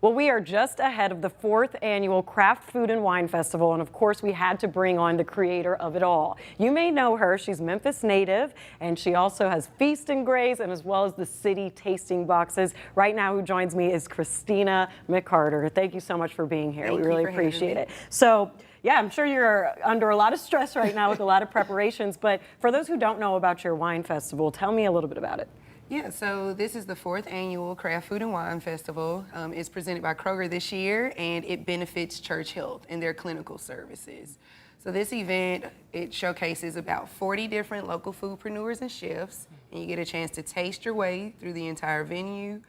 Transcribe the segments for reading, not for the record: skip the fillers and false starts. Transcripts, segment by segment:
Well, we are just ahead of the 4th annual Craft Food and Wine Festival, and of course we had to bring on the creator of it all. You may know her, she's Memphis native, and she also has Feast and Graze, and as well as the city tasting boxes. Right now who joins me is Christina McCarter. Thank you so much for being here. We really appreciate it. So, yeah, I'm sure you're under a lot of stress right now with a lot of preparations, but for those who don't know about your wine festival, tell me a little bit about it. Yeah, so this is the 4th annual Craft Food and Wine Festival. It's presented by Kroger this year, and it benefits Church Health and their clinical services. So this event, it showcases about 40 different local foodpreneurs and chefs, and you get a chance to taste your way through the entire venue.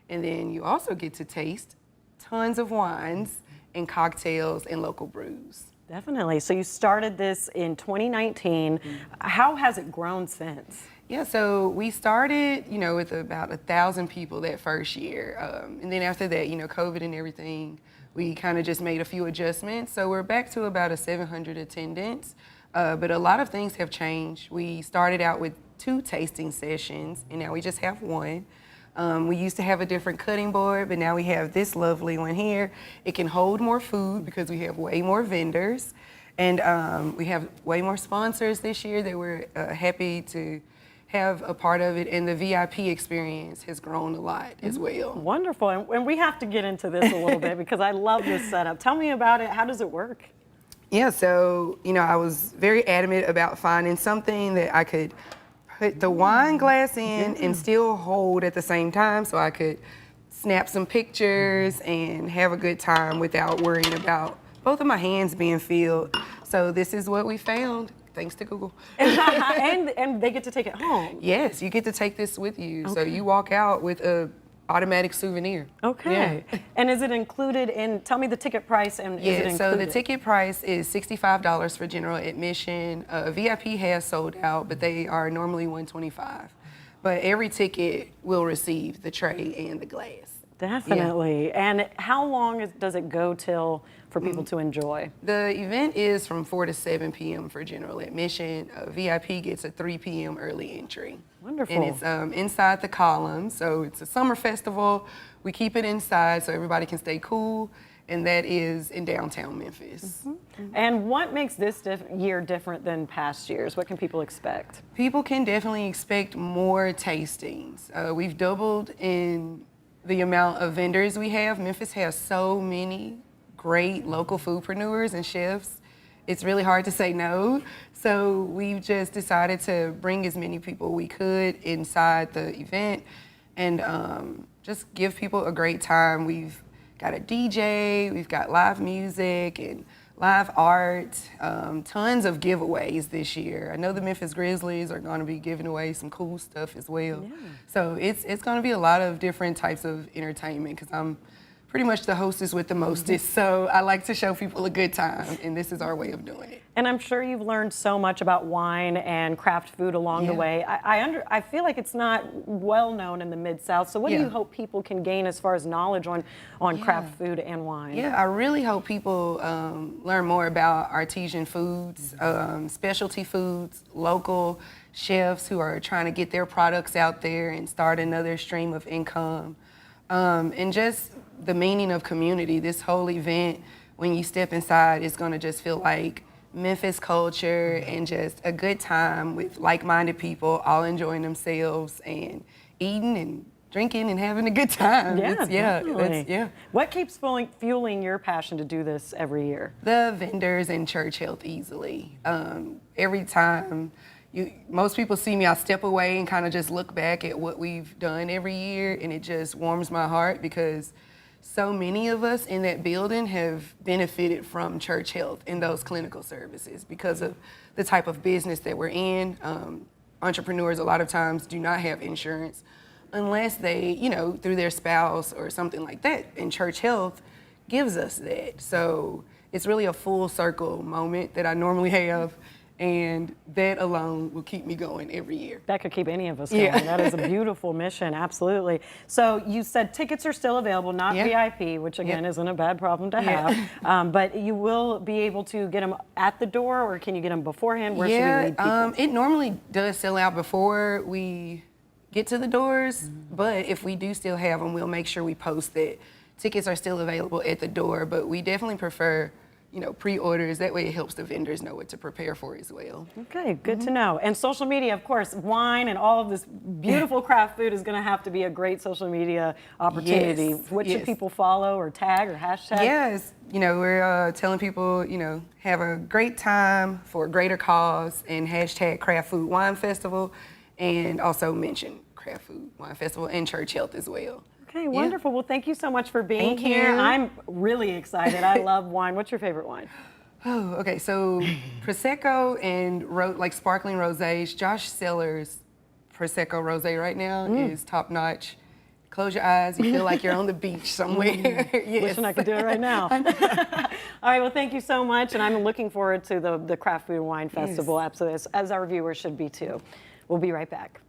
And then you also get to taste tons of wines and cocktails and local brews. Definitely. So you started this in 2019. How has it grown since? Yeah, so we started, with about 1,000 people that first year. And then after that, COVID and everything, we kind of just made a few adjustments. So we're back to about 700 attendance. But a lot of things have changed. We started out with 2 tasting sessions, and now we just have 1. We used to have a different cutting board, but now we have this lovely one here. It can hold more food because we have way more vendors. And we have way more sponsors this year that we're happy to have a part of it, and the VIP experience has grown a lot as well. Wonderful, and we have to get into this a little bit because I love this setup. Tell me about it. How does it work? Yeah, so, I was very adamant about finding something that I could put the wine glass in and still hold at the same time, so I could snap some pictures and have a good time without worrying about both of my hands being filled. So this is what we found. Thanks to Google. and they get to take it home. Yes, you get to take this with you. Okay. So you walk out with a automatic souvenir. Okay. Yeah. And is it included in, tell me the ticket price and is it included? So the ticket price is $65 for general admission. VIP has sold out, but they are normally $125. But every ticket will receive the tray and the glass. Definitely. Yeah. And how long does it go till for people to enjoy? The event is from 4 to 7 p.m. for general admission. VIP gets a 3 p.m. early entry. Wonderful. And it's inside the column, so it's a summer festival. We keep it inside so everybody can stay cool, and that is in downtown Memphis. And what makes this year different than past years? What can people expect? People can definitely expect more tastings. We've doubled in the amount of vendors we have. Memphis has so many great local foodpreneurs and chefs. It's really hard to say no. So we've just decided to bring as many people we could inside the event and just give people a great time. We've got a DJ, we've got live music and live art, tons of giveaways this year. I know the Memphis Grizzlies are going to be giving away some cool stuff as well. Yeah. So it's going to be a lot of different types of entertainment because I'm pretty much the hostess with the mostest, so I like to show people a good time, and this is our way of doing it. And I'm sure you've learned so much about wine and craft food along the way. I feel like it's not well known in the Mid-South, so what do you hope people can gain as far as knowledge on craft food and wine? Yeah, I really hope people learn more about artisan foods, specialty foods, local chefs who are trying to get their products out there and start another stream of income, and just the meaning of community. This whole event, when you step inside, is going to just feel like Memphis culture and just a good time with like-minded people all enjoying themselves and eating and drinking and having a good time. Yeah, What keeps fueling your passion to do this every year? The vendors and Church Health easily. Every time most people see me, I step away and kind of just look back at what we've done every year, and it just warms my heart because so many of us in that building have benefited from Church Health and those clinical services because of the type of business that we're in. Entrepreneurs a lot of times do not have insurance unless they, through their spouse or something like that, and Church Health gives us that. So it's really a full circle moment that I normally have, and that alone will keep me going every year. That could keep any of us going. Yeah. That is a beautiful mission, absolutely. So you said tickets are still available, not VIP, which again isn't a bad problem to have, but you will be able to get them at the door, or can you get them beforehand? Where should we lead people? It normally does sell out before we get to the doors, but if we do still have them, we'll make sure we post it tickets are still available at the door, but we definitely prefer, pre-orders. That way it helps the vendors know what to prepare for as well. Okay, good to know. And social media, of course, wine and all of this beautiful craft food is going to have to be a great social media opportunity. Yes, What should yes. people follow or tag or hashtag? Yes, we're telling people, have a great time for a greater cause and hashtag Craft Food Wine Festival, and also mention Craft Food Wine Festival and Church Health as well. Okay, wonderful. Well, thank you so much for being Thank here. you. I'm really excited. I love wine. What's your favorite wine? Oh, okay. So Prosecco and sparkling rosés. Josh Seller's Prosecco rosé right now is top notch. Close your eyes. You feel like you're on the beach somewhere. Yes. Wishing I could do it right now. All right, well, thank you so much, and I'm looking forward to the Craft Food and Wine Festival, absolutely, as our viewers should be too. We'll be right back.